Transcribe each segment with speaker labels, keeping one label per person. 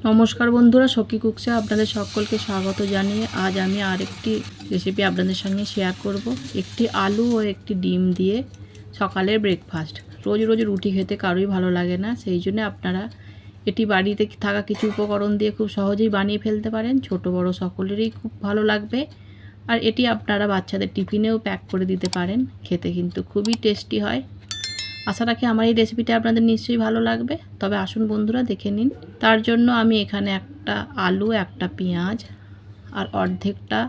Speaker 1: নমস্কার বন্ধুরা, সখী কুকসে আপনাদের সকলকে স্বাগত জানিয়ে আজ আমি আরেকটি রেসিপি আপনাদের সঙ্গে শেয়ার করব। একটি আলু ও একটি ডিম দিয়ে সকালের ব্রেকফাস্ট। রোজ রোজ রুটি খেতে কারোই ভালো লাগে না, সেই জন্য আপনারা এটি বাড়িতে থাকা কিছু উপকরণ দিয়ে খুব সহজেই বানিয়ে ফেলতে পারেন। ছোট বড় সকলেরই খুব ভালো লাগবে। আর এটি আপনারা বাচ্চাদের টিফিনেও প্যাক করে দিতে পারেন, খেতে কিন্তু খুবই টেস্টি হয়। আশা রাখি আমার এই রেসিপিটা আপনাদের নিশ্চয়ই ভালো লাগবে। তবে আসুন বন্ধুরা দেখে নিন। তার জন্য আমি এখানে একটা আলু, একটা পেঁয়াজ আর অর্ধেকটা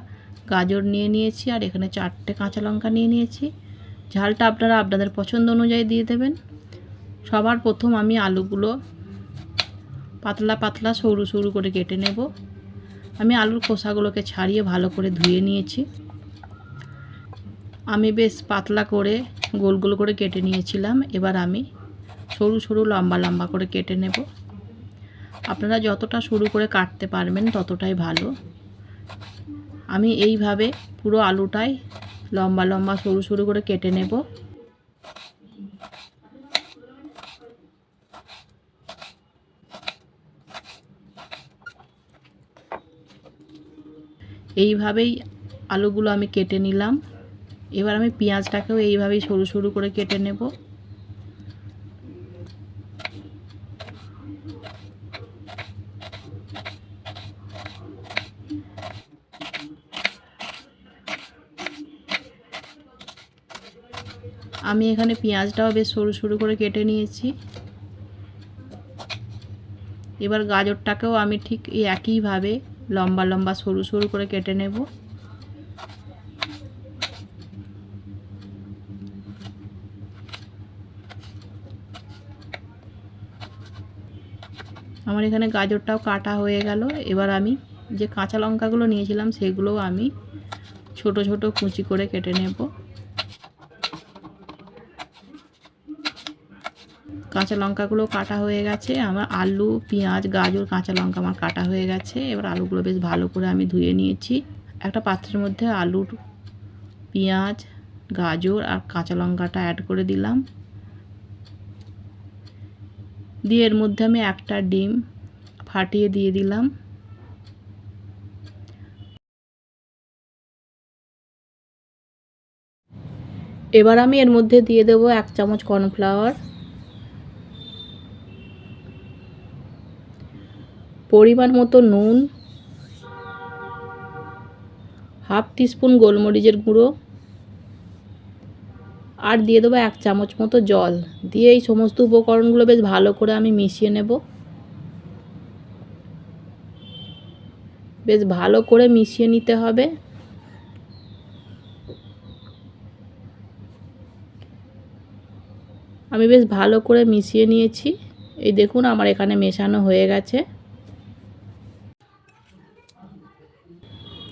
Speaker 1: গাজর নিয়ে নিয়েছি, আর এখানে 4টে কাঁচা লঙ্কা নিয়ে নিয়েছি। ঝালটা আপনারা আপনাদের পছন্দ অনুযায়ী দিয়ে দেবেন। সবার প্রথম আমি আলুগুলো পাতলা পাতলা সরু সরু করে কেটে নেব। আমি আলুর খোসাগুলোকে ছাড়িয়ে ভালো করে ধুয়ে নিয়েছি। আমি বেশ পাতলা করে গোল গোল করে কেটে নিয়েছিলাম। এবার আমি সরু সরু লম্বা লম্বা করে কেটে নেব। আপনারা যতটা সরু করে কাটতে পারবেন ততটাই ভালো। আমি এইভাবে পুরো আলুটাই লম্বা লম্বা সরু সরু করে কেটে নেব। এইভাবেই আলুগুলো আমি কেটে নিলাম। এবার আমি পেঁয়াজটাকেও এইভাবেই সরু সরু করে কেটে নেব। আমি এখানে পেঁয়াজটাও বেশ সরু সরু করে কেটে নিয়েছি। এবার গাজরটাকেও আমি ঠিক এই একইভাবে লম্বা লম্বা সরু সরু করে কেটে নেব। আমার এখানে গাজরটাও কাটা হয়ে গেল। এবার আমি যে কাঁচা লঙ্কাগুলো নিয়েছিলাম সেগুলোও আমি ছোট ছোট কুচি করে কেটে নেব। কাঁচা লঙ্কাগুলো কাটা হয়ে গেছে। আমার আলু, পেঁয়াজ, গাজর, কাঁচা লঙ্কা আমার কাটা হয়ে গেছে। এবার আলুগুলো বেশ ভালো করে আমি ধুয়ে নিয়েছি। একটা পাত্রের মধ্যে আলুর, পেঁয়াজ, গাজর আর কাঁচা লঙ্কাটা অ্যাড করে দিলাম। দিয়ে এর মধ্যে আমি একটা ডিম ফাটিয়ে দিয়ে দিলাম। এবার আমি এর মধ্যে দিয়ে দেবো 1 চামচ কর্নফ্লাওয়ার, পরিমাণ মতো নুন, হাফ টিস্পুন গোলমরিচের গুঁড়ো, আর দিয়ে দেবো 1 চামচ মতো জল। দিয়ে এই সমস্ত উপকরণগুলো বেশ ভালো করে আমি মিশিয়ে নেব। বেশ ভালো করে মিশিয়ে নিতে হবে। আমি বেশ ভালো করে মিশিয়ে নিয়েছি। এই দেখুন আমার এখানে মেশানো হয়ে গেছে।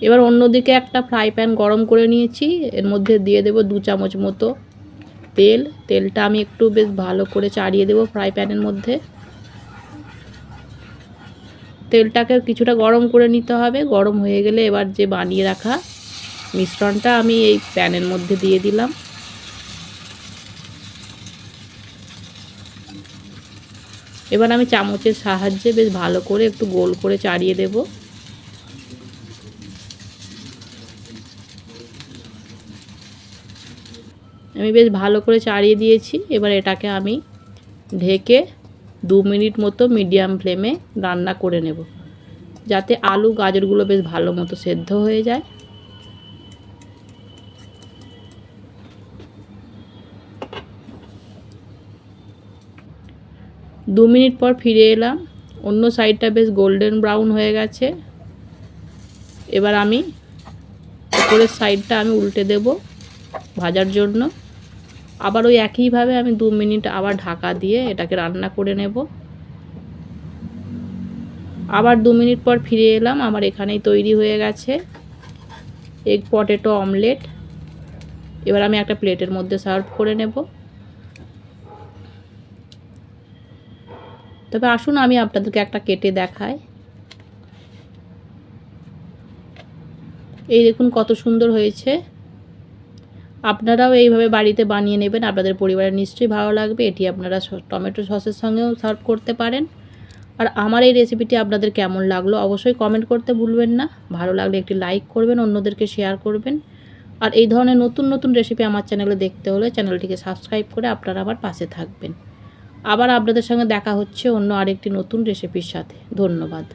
Speaker 1: এবার অন্যদিকে একটা ফ্রাই প্যান গরম করে নিয়েছি। এর মধ্যে দিয়ে দেব 2 চামচ মতো তেল। তেলটা আমি একটু বেশ ভালো করে চাড়িয়ে দেব ফ্রাই প্যানের মধ্যে। তেলটাকে কিছুটা গরম করে নিতে হবে। গরম হয়ে গেলে এবার যে বানিয়ে রাখা মিশ্রণটা আমি এই প্যানের মধ্যে দিয়ে দিলাম। এবার আমি চামচের সাহায্যে বেশ ভালো করে একটু গোল করে চাড়িয়ে দেব। আমি বেশ ভালো করে চাড়িয়ে দিয়েছি। এবার এটাকে আমি ঢেকে 2 মিনিট মতো মিডিয়াম ফ্লেমে রান্না করে নেব, যাতে আলু গাজরগুলো বেশ ভালো মতো সেদ্ধ হয়ে যায়। দু মিনিট পর ফিরে এলাম। অন্য সাইডটা বেশ গোল্ডেন ব্রাউন হয়ে গেছে। এবার আমি উপরের সাইডটা আমি উল্টে দেব ভাজার জন্য। আবার ওই একইভাবে আমি 2 মিনিট আবার ঢাকা দিয়ে এটাকে রান্না করে নেব। আবার 2 মিনিট পর ফিরে এলাম। আমার এখানেই তৈরি হয়ে গেছে এগ পটেটো অমলেট। এবার আমি একটা প্লেটের মধ্যে সার্ভ করে নেব। তবে আসুন আমি আপনাদেরকে একটা কেটে দেখাই। এই দেখুন কত সুন্দর হয়েছে। আপনারাও এইভাবে বাড়িতে বানিয়ে নেবেন, আপনাদের পরিবারের নিশ্চয়ই ভালো লাগবে। এটি আপনারা টমেটো সসের সঙ্গেও সার্ভ করতে পারেন। আর আমার এই রেসিপিটি আপনাদের কেমন লাগলো অবশ্যই কমেন্ট করতে ভুলবেন না। ভালো লাগলে একটি লাইক করবেন, অন্যদেরকে শেয়ার করবেন। আর এই ধরনের নতুন নতুন রেসিপি আমার চ্যানেলে দেখতে হলে চ্যানেলটিকে সাবস্ক্রাইব করে আপনারা আবার পাশে থাকবেন। আবার আপনাদের সঙ্গে দেখা হচ্ছে অন্য আরেকটি নতুন রেসিপির সাথে। ধন্যবাদ।